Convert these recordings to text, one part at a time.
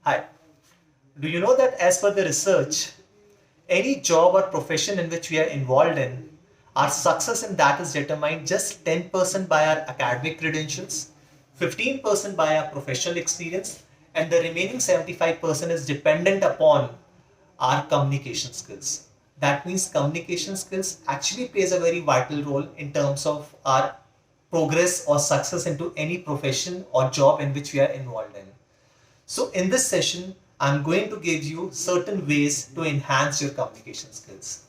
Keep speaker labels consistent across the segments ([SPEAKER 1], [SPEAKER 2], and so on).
[SPEAKER 1] Hi. Do you know that as per the research, any job or profession in which we are involved in, our success in that is determined just 10% by our academic credentials, 15% by our professional experience, and the remaining 75% is dependent upon our communication skills. That means communication skills actually plays a very vital role in terms of our progress or success into any profession or job in which we are involved in. So in this session, I'm going to give you certain ways to enhance your communication skills.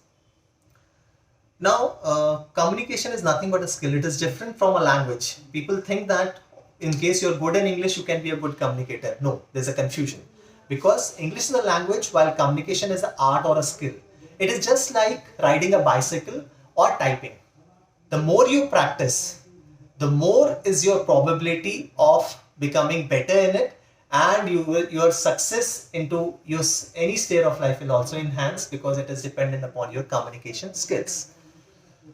[SPEAKER 1] Now, communication is nothing but a skill. It is different from a language. People think that in case you're good in English, you can be a good communicator. No, there's a confusion. Because English is a language while communication is an art or a skill. It is just like riding a bicycle or typing. The more you practice, the more is your probability of becoming better in it, and your success into any state of life will also enhance because it is dependent upon your communication skills.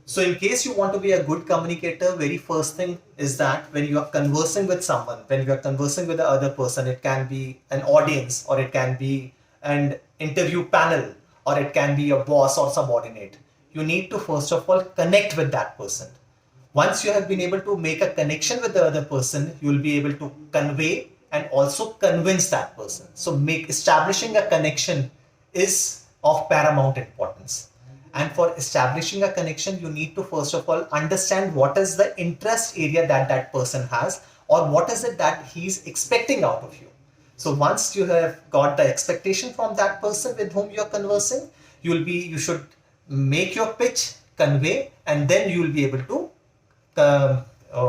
[SPEAKER 1] So in case you want to be a good communicator, very first thing is that when you are conversing with someone, when you are conversing with the other person, it can be an audience or it can be an interview panel or it can be a boss or subordinate. You need to first of all connect with that person. Once you have been able to make a connection with the other person, you will be able to convey and also convince that person. So establishing a connection is of paramount importance. And for establishing a connection, you need to first of all understand what is the interest area that that person has, or what is it that he's expecting out of you. So once you have got the expectation from that person with whom you're conversing, you should make your pitch, convey, and then you will be able to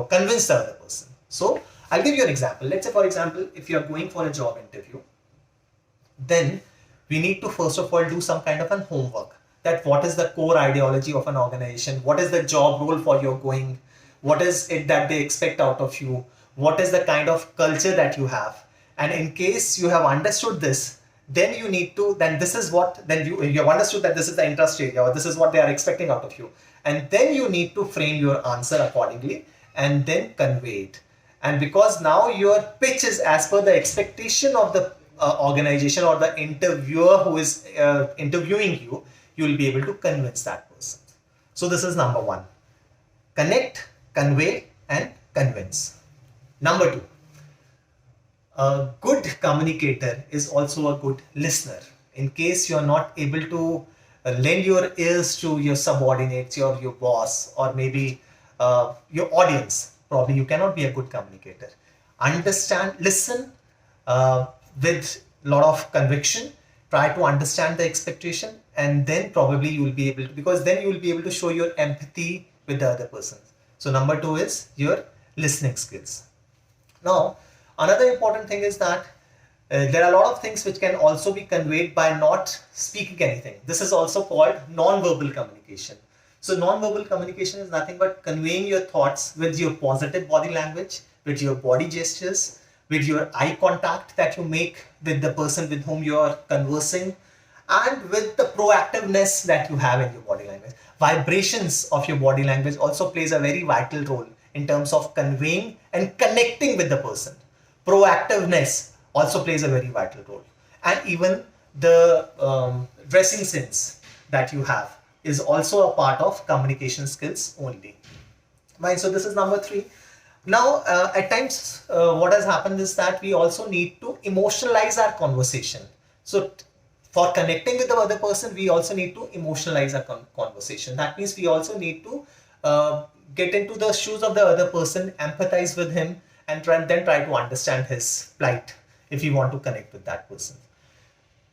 [SPEAKER 1] convince the other person. So I'll give you an example. Let's say, for example, if you're going for a job interview, then we need to first of all do some kind of an homework. That what is the core ideology of an organization? What is the job role for you're going? What is it that they expect out of you? What is the kind of culture that you have? And in case you have understood this, then you need to, then this is what, then you have understood that this is the interest area or this is what they are expecting out of you. And then you need to frame your answer accordingly and then convey it. And because now your pitch is as per the expectation of the organization or the interviewer who is interviewing you, you will be able to convince that person. So this is number one. Connect, convey, and convince. Number two. A good communicator is also a good listener. In case you're not able to lend your ears to your subordinates, your boss, or maybe your audience, probably you cannot be a good communicator. Understand, listen with a lot of conviction, try to understand the expectation, and then probably you will be able to, because then you will be able to show your empathy with the other person. So number two is your listening skills. Now, another important thing is that there are a lot of things which can also be conveyed by not speaking anything. This is also called non-verbal communication. So non-verbal communication is nothing but conveying your thoughts with your positive body language, with your body gestures, with your eye contact that you make with the person with whom you are conversing, and with the proactiveness that you have in your body language. Vibrations of your body language also plays a very vital role in terms of conveying and connecting with the person. Proactiveness also plays a very vital role. And even the dressing sense that you have is also a part of communication skills only. Right, so this is number three. Now, at times, what has happened is that we also need to emotionalize our conversation. So for connecting with the other person, we also need to emotionalize our conversation. That means we also need to get into the shoes of the other person, empathize with him, and then try to understand his plight if we want to connect with that person.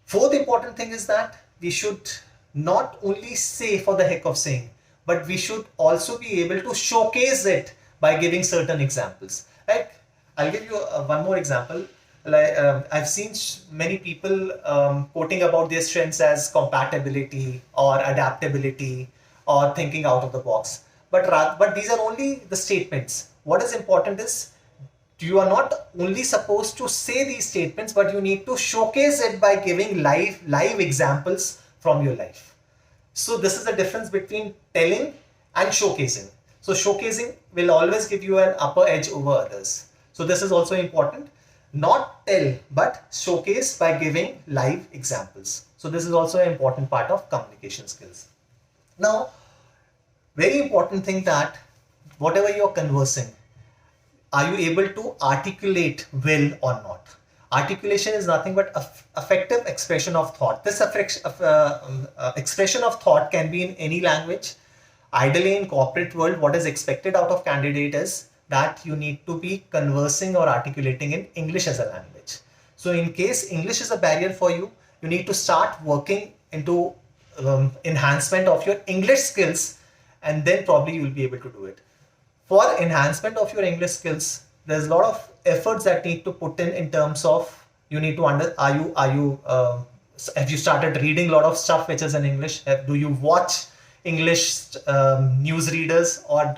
[SPEAKER 1] Fourth important thing is that we should not only say for the heck of saying, but we should also be able to showcase it by giving certain examples. Like, I'll give you one more example. Like, I've seen many people quoting about their strengths as compatibility or adaptability or thinking out of the box. But these are only the statements. What is important is you are not only supposed to say these statements, but you need to showcase it by giving live examples from your life. So this is the difference between telling and showcasing. So showcasing will always give you an upper edge over others. So this is also important. Not tell, but showcase by giving live examples. So this is also an important part of communication skills. Now, very important thing that whatever you're conversing, are you able to articulate well or not? Articulation is nothing but effective expression of thought. This expression of thought can be in any language. Ideally, in corporate world, what is expected out of candidate is that you need to be conversing or articulating in English as a language. So in case English is a barrier for you, you need to start working into enhancement of your English skills, and then probably you will be able to do it. For enhancement of your English skills, there's a lot of efforts that need to put in terms of you need to have you started reading a lot of stuff which is in English? Do you watch English news readers, or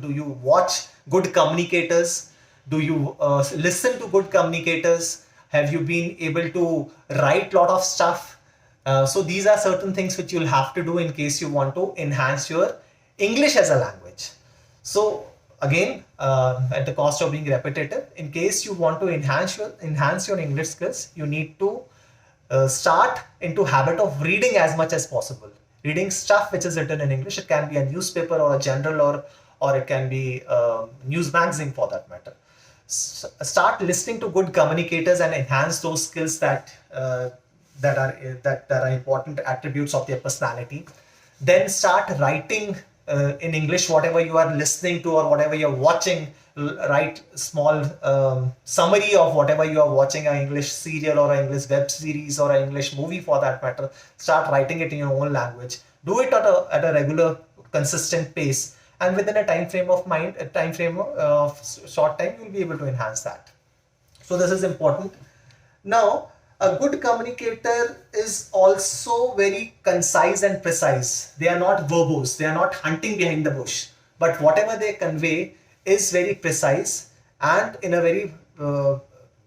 [SPEAKER 1] do you watch good communicators? Do you listen to good communicators? Have you been able to write a lot of stuff? So these are certain things which you'll have to do in case you want to enhance your English as a language. So again, at the cost of being repetitive, in case you want to enhance your English skills, you need to start into habit of reading as much as possible. Reading stuff which is written in English. It can be a newspaper or a journal, or it can be a news magazine for that matter. Start listening to good communicators and enhance those skills that are important attributes of their personality. Then start writing in English whatever you are listening to or whatever you're watching. Write small summary of whatever you are watching, an English serial or an English web series or an English movie for that matter. Start writing it in your own language. Do it at a regular, consistent pace, and within a time frame of short time, you'll be able to enhance that. So this is important. Now, a good communicator is also very concise and precise. They are not verbose. They are not hunting behind the bush. But whatever they convey is very precise and in a very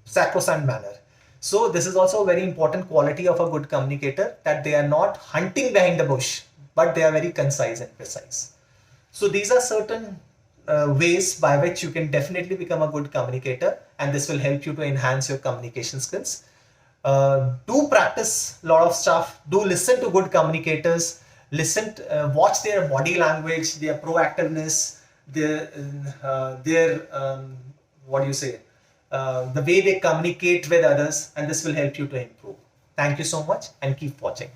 [SPEAKER 1] sacrosanct manner. So this is also a very important quality of a good communicator, that they are not hunting behind the bush, but they are very concise and precise. So these are certain ways by which you can definitely become a good communicator, and this will help you to enhance your communication skills. Do practice a lot of stuff. Do listen to good communicators. Watch their body language, their proactiveness, their the way they communicate with others, and this will help you to improve. Thank you so much, and keep watching.